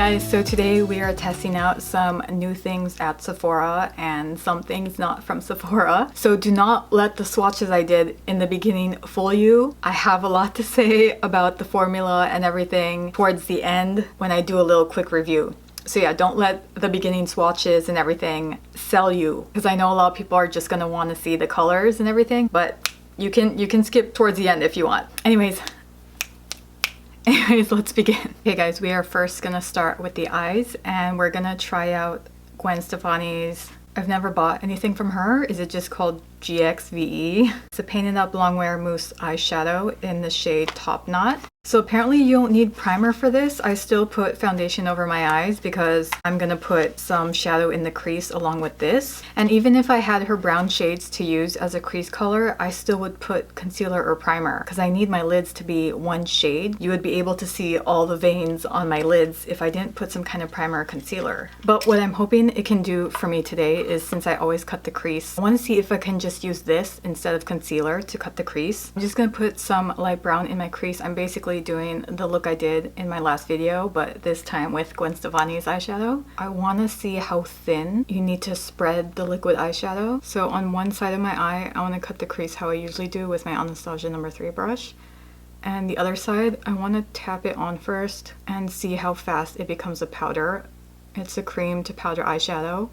guys, so today we are testing out some new things at Sephora and some things not from Sephora. So do not let the swatches I did in the beginning fool you. I have a lot to say about the formula and everything towards the end when I do a little quick review. So yeah, don't let the beginning swatches and everything sell you, because I know a lot of people are just gonna want to see the colors and everything, but you can skip towards the end if you want. Anyways, let's begin. Okay guys, we are first gonna start with the eyes and we're gonna try out Gwen Stefani's, I've never bought anything from her. Is it just called GXVE? It's a painted up longwear mousse eyeshadow in the shade Topknot. So apparently you don't need primer for this. I still put foundation over my eyes because I'm gonna put some shadow in the crease along with this. And even if I had her brown shades to use as a crease color, I still would put concealer or primer because I need my lids to be one shade. You would be able to see all the veins on my lids if I didn't put some kind of primer or concealer. But what I'm hoping it can do for me today is, since I always cut the crease, I want to see if I can just use this instead of concealer to cut the crease. I'm just gonna put some light brown in my crease. I'm basically doing the look I did in my last video, but this time with Gwen Stefani's eyeshadow. I want to see how thin you need to spread the liquid eyeshadow. So on one side of my eye, I want to cut the crease how I usually do with my Anastasia No. 3 brush. And the other side, I want to tap it on first and see how fast it becomes a powder. It's a cream to powder eyeshadow.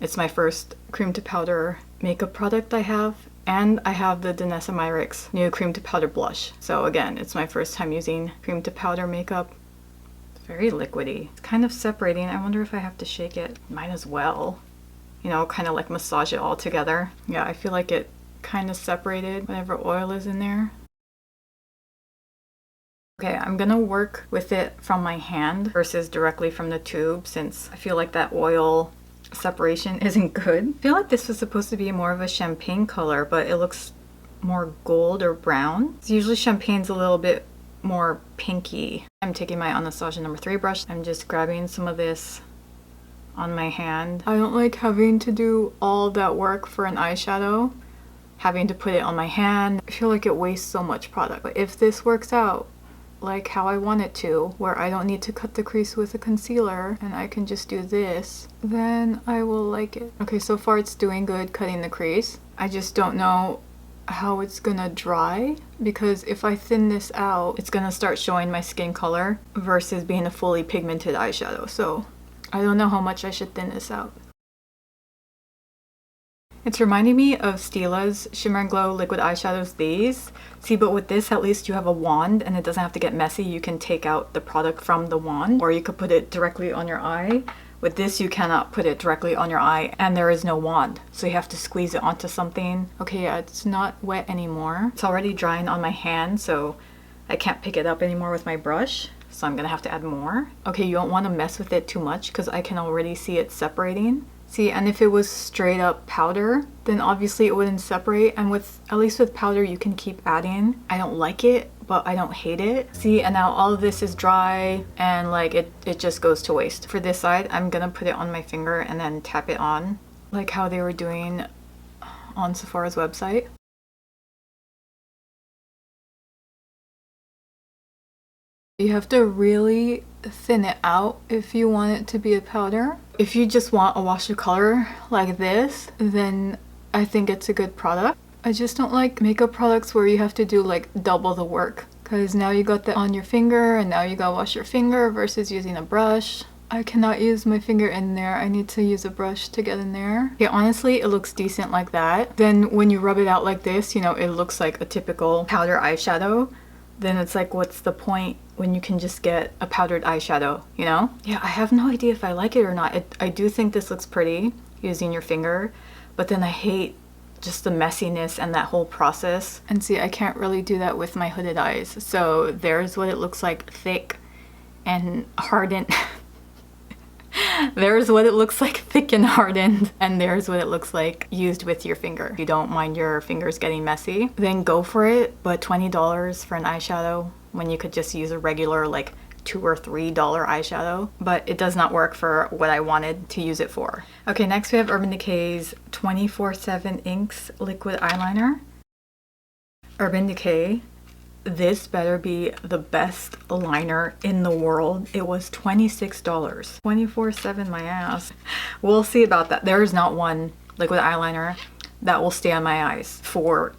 It's my first cream to powder makeup product I have. And I have the Danessa Myricks new cream to powder blush. So again, it's my first time using cream to powder makeup. It's very liquidy. It's kind of separating. I wonder if I have to shake it. Might as well. You know, kind of like massage it all together. Yeah, I feel like it kind of separated whatever oil is in there. Okay, I'm gonna work with it from my hand versus directly from the tube, since I feel like that oil separation isn't good. I feel like this was supposed to be more of a champagne color, but it looks more gold or brown. So usually champagne's a little bit more pinky. I'm taking my Anastasia No. 3 brush. I'm just grabbing some of this on my hand. I don't like having to do all that work for an eyeshadow, having to put it on my hand. I feel like it wastes so much product. But if this works out like how I want it to, where I don't need to cut the crease with a concealer and I can just do this, then I will like it. Okay, so far it's doing good cutting the crease. I just don't know how it's gonna dry, because if I thin this out, it's gonna start showing my skin color versus being a fully pigmented eyeshadow. So I don't know how much I should thin this out. It's reminding me of Stila's Shimmer and Glow liquid eyeshadows, these. See, but with this, at least you have a wand and it doesn't have to get messy. You can take out the product from the wand, or you could put it directly on your eye. With this, you cannot put it directly on your eye and there is no wand. So you have to squeeze it onto something. Okay, yeah, it's not wet anymore. It's already drying on my hand, so I can't pick it up anymore with my brush. So I'm gonna have to add more. Okay, you don't wanna mess with it too much because I can already see it separating. See, and if it was straight up powder, then obviously it wouldn't separate. And with, at least with powder, you can keep adding. I don't like it, but I don't hate it. See, and now all of this is dry and like it just goes to waste. For this side, I'm gonna put it on my finger and then tap it on, like how they were doing on Sephora's website. You have to really thin it out if you want it to be a powder. If you just want a wash of color like this, then I think it's a good product. I just don't like makeup products where you have to do like double the work, because now you got that on your finger and now you gotta wash your finger versus using a brush. I cannot use my finger in there. I need to use a brush to get in there. Okay, honestly, it looks decent like that. Then when you rub it out like this, you know, it looks like a typical powder eyeshadow. Then it's like, what's the point when you can just get a powdered eyeshadow, you know? Yeah, I have no idea if I like it or not. I do think this looks pretty using your finger, but then I hate just the messiness and that whole process. And see, I can't really do that with my hooded eyes. So there's what it looks like thick and hardened. There's what it looks like thick and hardened, and there's what it looks like used with your finger. If you don't mind your fingers getting messy, then go for it. But $20 for an eyeshadow when you could just use a regular like $2 or $3 eyeshadow, but it does not work for what I wanted to use it for. Okay, next we have Urban Decay's 24/7 Inks Liquid Eyeliner. Urban Decay this better be the best liner in the world. It was $26. 24/7 my ass. We'll see about that. There is not one liquid eyeliner that will stay on my eyes for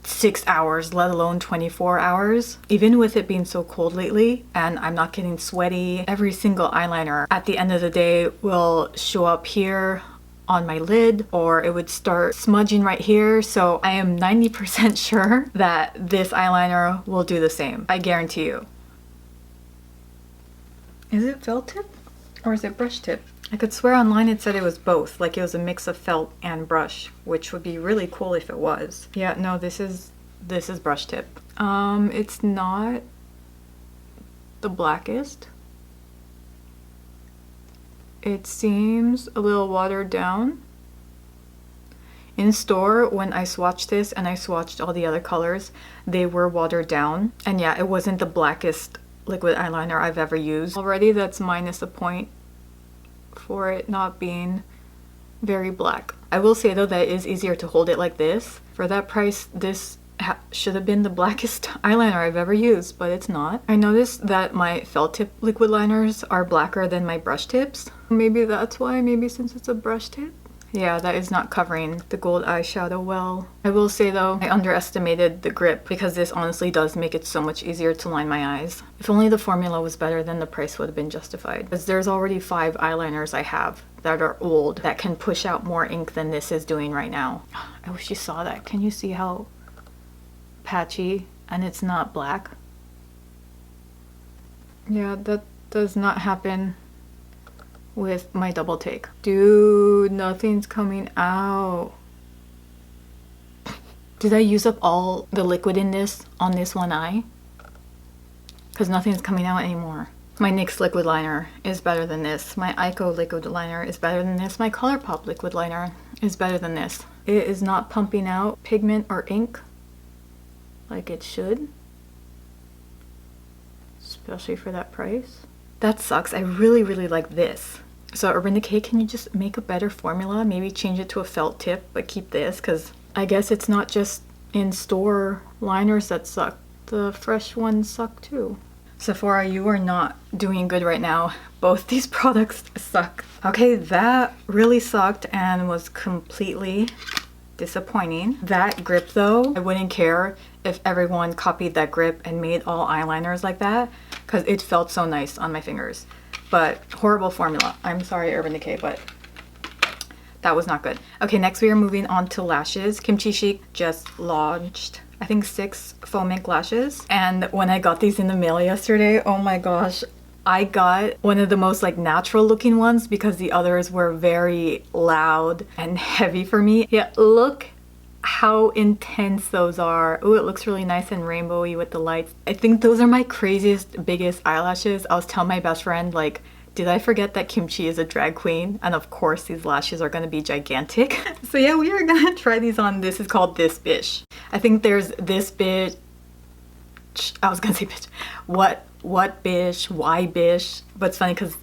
6 hours, let alone 24 hours. Even with it being so cold lately and I'm not getting sweaty, every single eyeliner at the end of the day will show up here on my lid, or it would start smudging right here. So I am 90% sure that this eyeliner will do the same. I guarantee you. Is it felt tip or is it brush tip? I could swear online it said it was both, like it was a mix of felt and brush, which would be really cool if it was. Yeah, no, this is brush tip. It's not the blackest. It seems a little watered down. In store, when I swatched this and I swatched all the other colors, they were watered down. And yeah, it wasn't the blackest liquid eyeliner I've ever used. Already that's minus a point for it not being very black. I will say though that it is easier to hold it like this. For that price, this should have been the blackest eyeliner I've ever used, but it's not. I noticed that my felt tip liquid liners are blacker than my brush tips. Maybe that's why, maybe since it's a brush tip. Yeah, that is not covering the gold eyeshadow well. I will say though, I underestimated the grip because this honestly does make it so much easier to line my eyes. If only the formula was better, then the price would have been justified. Because there's already 5 eyeliners I have that are old that can push out more ink than this is doing right now. I wish you saw that. Can you see how patchy and it's not black? Yeah, that does not happen with my double take. Dude, nothing's coming out. Did I use up all the liquid in this on this one eye? Because nothing's coming out anymore. My NYX liquid liner is better than this. My Ico liquid liner is better than this. My ColourPop liquid liner is better than this. It is not pumping out pigment or ink like it should. Especially for that price. That sucks. I really, really like this. So Urban Decay, can you just make a better formula? Maybe change it to a felt tip, but keep this, because I guess it's not just in-store liners that suck. The fresh ones suck too. Sephora, you are not doing good right now. Both these products suck. Okay, that really sucked and was completely disappointing. That grip though, I wouldn't care if everyone copied that grip and made all eyeliners like that, because it felt so nice on my fingers. But horrible formula. I'm sorry, Urban Decay, but that was not good. Okay, next we are moving on to lashes. KimChi Chic just launched, I think, 6 foam ink lashes. And when I got these in the mail yesterday, oh my gosh, I got one of the most like natural looking ones because the others were very loud and heavy for me. Yeah, look how intense those are. Oh, it looks really nice and rainbowy with the lights. I think those are my craziest, biggest eyelashes. I was telling my best friend, like, did I forget that Kimchi is a drag queen? And of course these lashes are gonna be gigantic. So yeah, we are gonna try these on. This is called This Bish. I think there's This Bish. I was gonna say bitch. What Bish? Why Bish? But it's funny because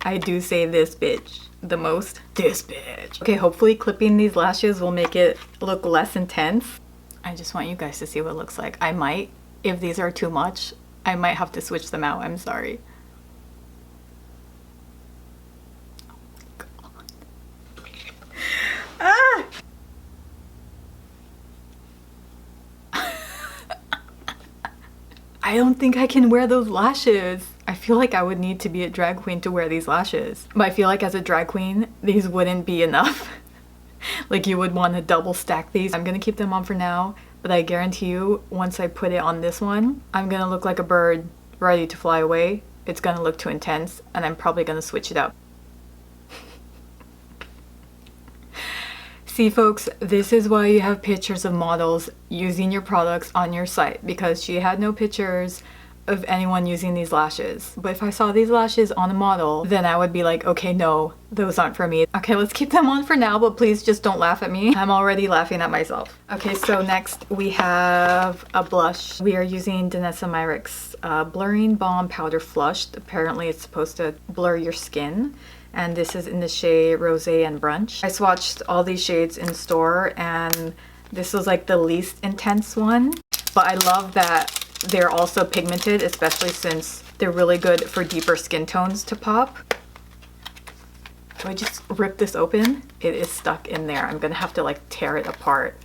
I do say this bitch the most. This bitch. Okay, hopefully clipping these lashes will make it look less intense. I just want you guys to see what it looks like. I might, if these are too much, I might have to switch them out. I'm sorry. Oh my God. Ah! I don't think I can wear those lashes. I feel like I would need to be a drag queen to wear these lashes. But I feel like as a drag queen, these wouldn't be enough. Like you would want to double stack these. I'm gonna keep them on for now, but I guarantee you, once I put it on this one, I'm gonna look like a bird ready to fly away. It's gonna look too intense, and I'm probably gonna switch it up. See folks, this is why you have pictures of models using your products on your site, because she had no pictures of anyone using these lashes. But if I saw these lashes on a model, then I would be like, okay, no, those aren't for me. Okay, let's keep them on for now, but please just don't laugh at me. I'm already laughing at myself. Okay, so next we have a blush. We are using Danessa Myricks Blurring Balm Powder Flushed. Apparently it's supposed to blur your skin. And this is in the shade Rosé and Brunch. I swatched all these shades in store and this was like the least intense one. But I love that they're also pigmented, especially since they're really good for deeper skin tones to pop. Do I just rip this open? It is stuck in there. I'm gonna have to like tear it apart.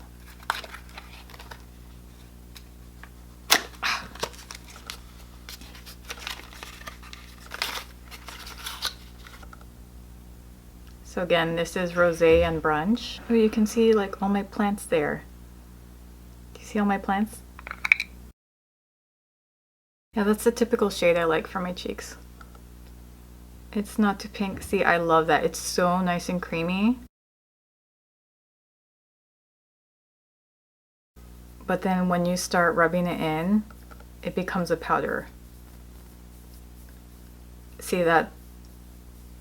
So again, this is Rosé and Brunch. Oh, you can see like all my plants there. Do you see all my plants? Yeah, that's the typical shade I like for my cheeks. It's not too pink. See, I love that. It's so nice and creamy. But then when you start rubbing it in, it becomes a powder. See, that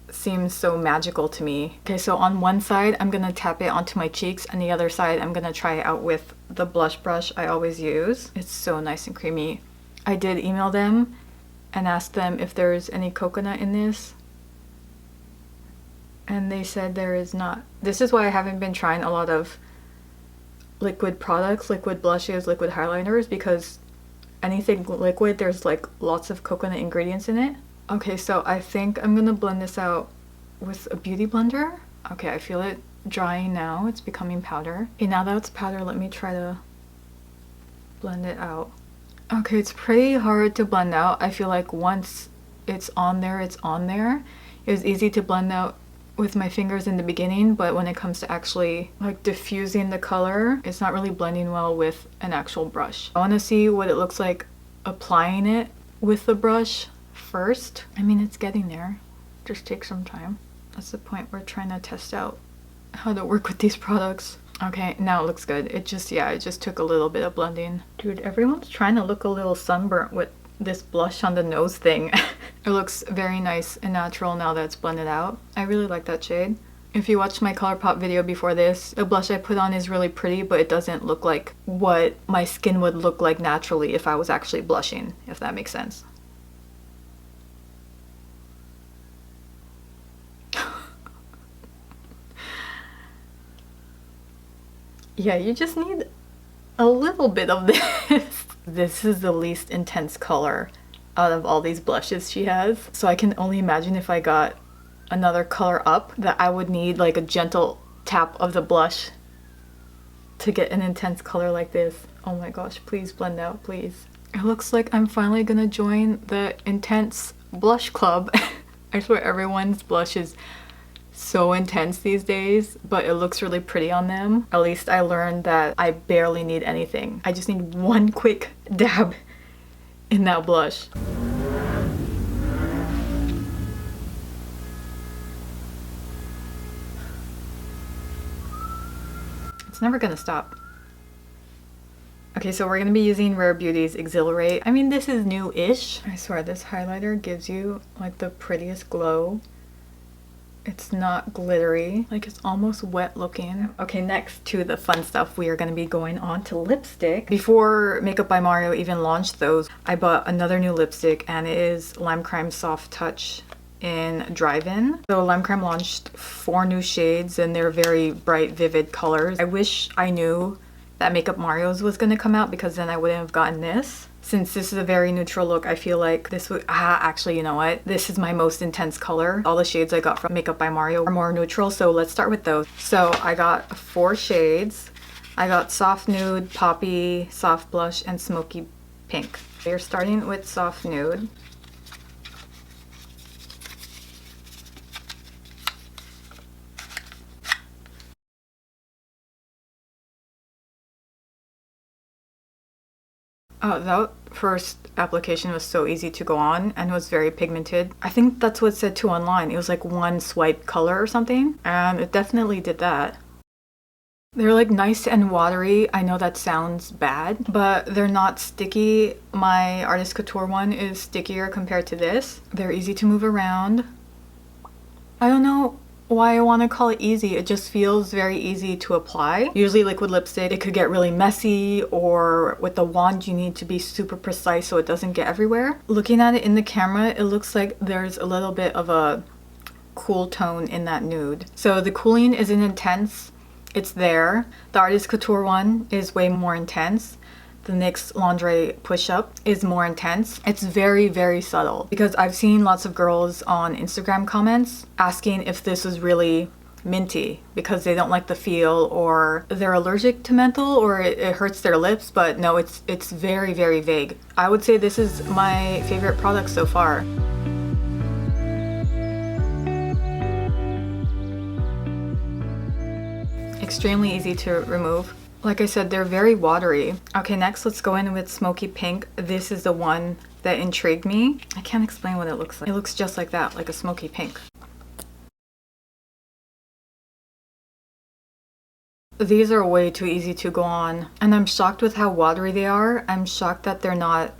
seems so magical to me. Okay, so on one side, I'm gonna tap it onto my cheeks, and the other side, I'm gonna try it out with the blush brush I always use. It's so nice and creamy. I did email them and asked them if there's any coconut in this, and they said there is not. This is why I haven't been trying a lot of liquid products, liquid blushes, liquid highliners, because anything liquid, there's like lots of coconut ingredients in it. Okay, so I think I'm gonna blend this out with a beauty blender. Okay, I feel it drying now. It's becoming powder. Okay, now that it's powder, let me try to blend it out. Okay, it's pretty hard to blend out. I feel like once it's on there, it's on there. It was easy to blend out with my fingers in the beginning, but when it comes to actually like diffusing the color, it's not really blending well with an actual brush. I want to see what it looks like applying it with the brush first. I mean, it's getting there. Just take some time. That's the point. We're trying to test out how to work with these products. Okay, now it looks good. It just took a little bit of blending. Dude, everyone's trying to look a little sunburnt with this blush on the nose thing. It looks very nice and natural now that it's blended out. I really like that shade. If you watched my ColourPop video before this, the blush I put on is really pretty, but it doesn't look like what my skin would look like naturally if I was actually blushing, if that makes sense. Yeah, you just need a little bit of this. This is the least intense color out of all these blushes she has. So I can only imagine if I got another color up that I would need like a gentle tap of the blush to get an intense color like this. Oh my gosh, please blend out, please. It looks like I'm finally gonna join the intense blush club. I swear everyone's blush is so intense these days, but it looks really pretty on them. At least I learned that I barely need anything. I just need one quick dab in that blush. It's never gonna stop. Okay, so we're gonna be using Rare Beauty's Exhilarate. I mean, this is new-ish. I swear, this highlighter gives you like the prettiest glow. It's not glittery, like it's almost wet looking. Okay, next to the fun stuff, we are going to be going on to lipstick. Before Makeup by Mario even launched those, I bought another new lipstick, and it is Lime Crime Soft Touch in Drive-In. So Lime Crime launched 4 new shades, and they're very bright, vivid colors. I wish I knew that Makeup Mario's was going to come out, because then I wouldn't have gotten this. Since this is a very neutral look, I feel like this would, actually, you know what? This is my most intense color. All the shades I got from Makeup by Mario are more neutral, so let's start with those. So I got 4 shades. I got Soft Nude, Poppy, Soft Blush, and Smoky Pink. You're starting with Soft Nude. Oh, that first application was so easy to go on and was very pigmented. I think that's what it said too online. It was like one swipe color or something, and it definitely did that. They're like nice and watery. I know that sounds bad, but they're not sticky. My Artist Couture one is stickier compared to this. They're easy to move around. I don't know why I want to call it easy. It just feels very easy to apply. Usually liquid lipstick, it could get really messy, or with the wand you need to be super precise so it doesn't get everywhere. Looking at it in the camera, it looks like there's a little bit of a cool tone in that nude. So the cooling isn't intense. It's there. The Artist Couture one is way more intense. the NYX Laundry push-up is more intense. It's very, very subtle because I've seen lots of girls on Instagram comments asking if this is really minty because they don't like the feel or they're allergic to menthol or it hurts their lips, but no, it's very, very vague. I would say this is my favorite product so far. Extremely easy to remove. Like I said, they're very watery. Okay, next let's go in with Smoky Pink. This is the one that intrigued me. I can't explain what it looks like. It looks just like that, like a smoky pink. These are way too easy to go on, and I'm shocked with how watery they are. I'm shocked that they're not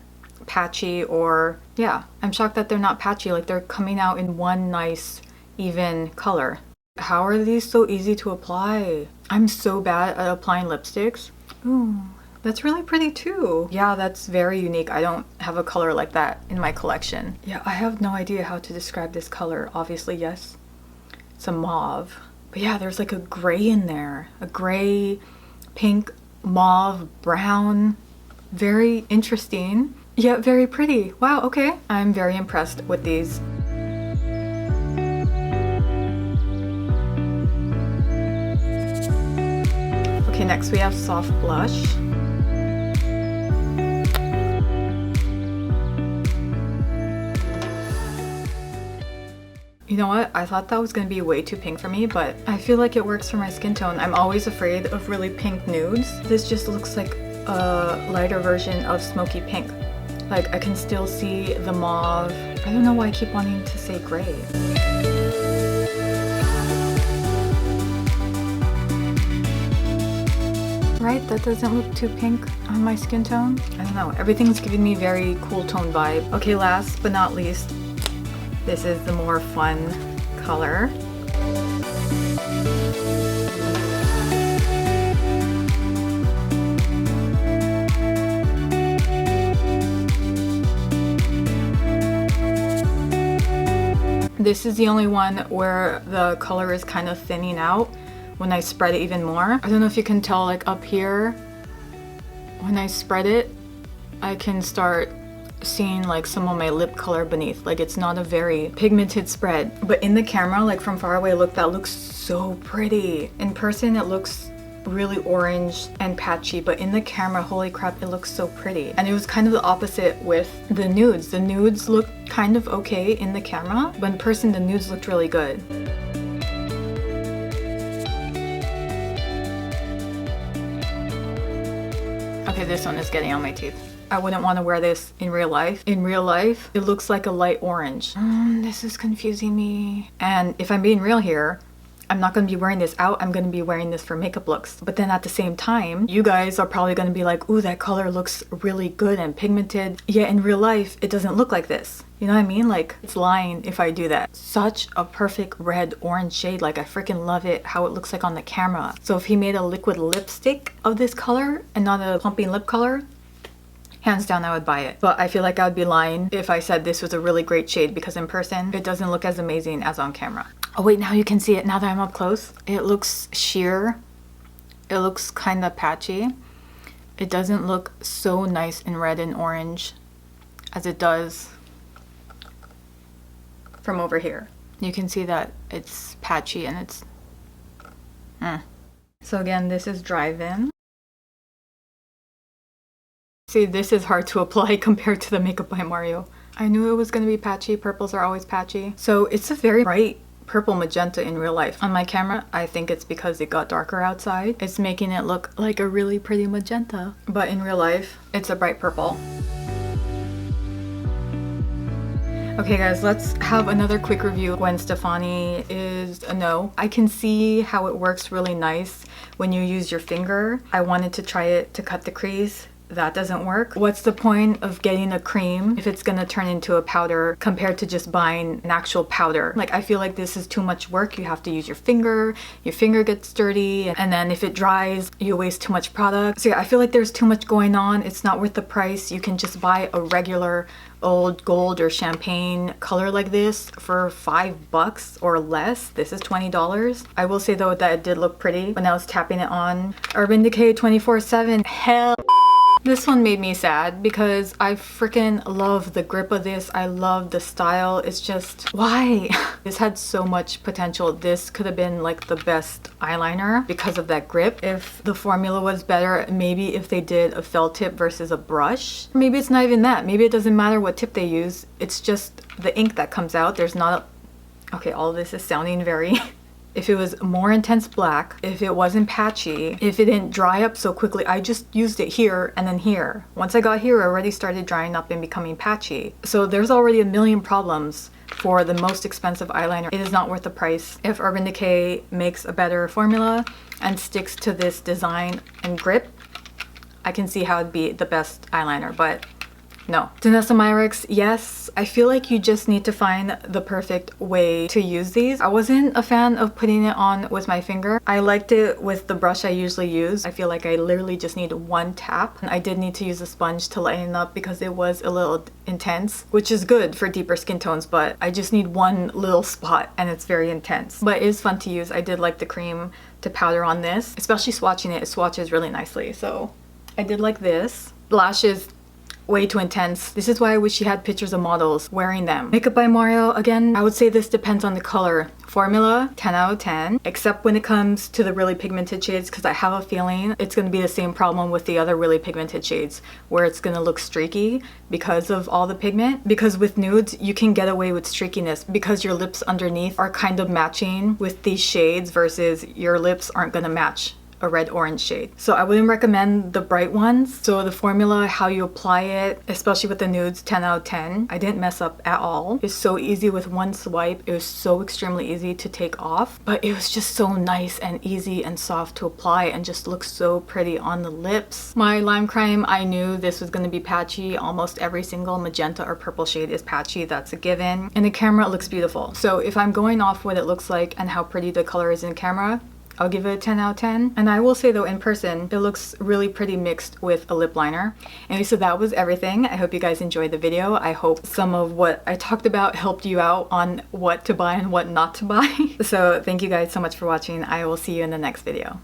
patchy, or yeah, I'm shocked that they're not patchy, like they're coming out in one nice even color. How are these so easy to apply? I'm so bad at applying lipsticks. Ooh, that's really pretty too. Yeah, that's very unique. I don't have a color like that in my collection. Yeah, I have no idea how to describe this color. Obviously, yes, it's a mauve. But yeah, there's like a gray in there. A gray, pink, mauve, brown. Very interesting, yet very pretty. Wow, okay. I'm very impressed with these. Okay, next we have Soft Blush. You know what? I thought that was going to be way too pink for me, but I feel like it works for my skin tone. I'm always afraid of really pink nudes. This just looks like a lighter version of Smoky Pink. Like, I can still see the mauve. I don't know why I keep wanting to say gray. Right? That doesn't look too pink on my skin tone. I don't know. Everything's giving me very cool tone vibe. Okay, last but not least, this is the more fun color. This is the only one where the color is kind of thinning out when I spread it even more. I don't know if you can tell, like up here, when I spread it, I can start seeing like some of my lip color beneath. Like, it's not a very pigmented spread, but in the camera, like from far away, look, that looks so pretty. In person it looks really orange and patchy, but in the camera, holy crap, it looks so pretty. And it was kind of the opposite with the nudes. The nudes look kind of okay in the camera, but in person the nudes looked really good. Okay, this one is getting on my teeth. I wouldn't want to wear this in real life. In real life, it looks like a light orange. This is confusing me. And if I'm being real here, I'm not going to be wearing this out. I'm going to be wearing this for makeup looks. But then at the same time, you guys are probably going to be like, ooh, that color looks really good and pigmented. Yet in real life, it doesn't look like this. You know what I mean? Like, it's lying if I do that. Such a perfect red orange shade. Like, I freaking love it, how it looks like on the camera. So if he made a liquid lipstick of this color and not a plumping lip color, hands down, I would buy it. But I feel like I would be lying if I said this was a really great shade, because in person, it doesn't look as amazing as on camera. Oh wait, now you can see it now that I'm up close. It looks sheer. It looks kind of patchy. It doesn't look so nice in red and orange as it does from over here. You can see that it's patchy and it's... So again, this is Drive-In. See, this is hard to apply compared to the Makeup by Mario. I knew it was going to be patchy. Purples are always patchy. So it's a very bright purple magenta in real life. On my camera, I think it's because it got darker outside. It's making it look like a really pretty magenta. But in real life, it's a bright purple. Okay guys, let's have another quick review. Gwen Stefani is a no. I can see how it works really nice when you use your finger. I wanted to try it to cut the crease. That doesn't work. What's the point of getting a cream if it's gonna turn into a powder compared to just buying an actual powder? Like, I feel like this is too much work. You have to use your finger gets dirty, and then if it dries, you waste too much product. So yeah, I feel like there's too much going on. It's not worth the price. You can just buy a regular old gold or champagne color like this for $5 or less. This is $20. I will say though that it did look pretty when I was tapping it on. Urban Decay 24/7, hell This one made me sad because I freaking love the grip of this. I love the style. It's just, why? This had so much potential. This could have been like the best eyeliner because of that grip. If the formula was better, maybe if they did a felt tip versus a brush. Maybe it's not even that. Maybe it doesn't matter what tip they use. It's just the ink that comes out. There's not a... Okay, all of this is sounding very... If it was more intense black, if it wasn't patchy, if it didn't dry up so quickly, I just used it here and then here. Once I got here, it already started drying up and becoming patchy. So there's already a million problems for the most expensive eyeliner. It is not worth the price. If Urban Decay makes a better formula and sticks to this design and grip, I can see how it'd be the best eyeliner, but no. Danessa Myricks, yes, I feel like you just need to find the perfect way to use these. I wasn't a fan of putting it on with my finger. I liked it with the brush I usually use. I feel like I literally just need one tap. I did need to use a sponge to lighten up because it was a little intense, which is good for deeper skin tones, but I just need one little spot and it's very intense. But it is fun to use. I did like the cream to powder on this, especially swatching it. It swatches really nicely, so I did like this. Lashes, way too intense. This is why I wish she had pictures of models wearing them. Makeup by Mario, again, I would say this depends on the color. Formula, 10 out of 10, except when it comes to the really pigmented shades, because I have a feeling it's going to be the same problem with the other really pigmented shades, where it's going to look streaky because of all the pigment. Because with nudes, you can get away with streakiness because your lips underneath are kind of matching with these shades versus your lips aren't going to match a red-orange shade. So I wouldn't recommend the bright ones. So the formula, how you apply it, especially with the nudes, 10 out of 10. I didn't mess up at all. It's so easy with one swipe. It was so extremely easy to take off, but it was just so nice and easy and soft to apply and just looks so pretty on the lips. My Lime Crime, I knew this was going to be patchy. Almost every single magenta or purple shade is patchy. That's a given. In the camera, it looks beautiful. So if I'm going off what it looks like and how pretty the color is in camera, I'll give it a 10 out of 10. And I will say though, in person, it looks really pretty mixed with a lip liner. Anyway, so that was everything. I hope you guys enjoyed the video. I hope some of what I talked about helped you out on what to buy and what not to buy. So thank you guys so much for watching. I will see you in the next video.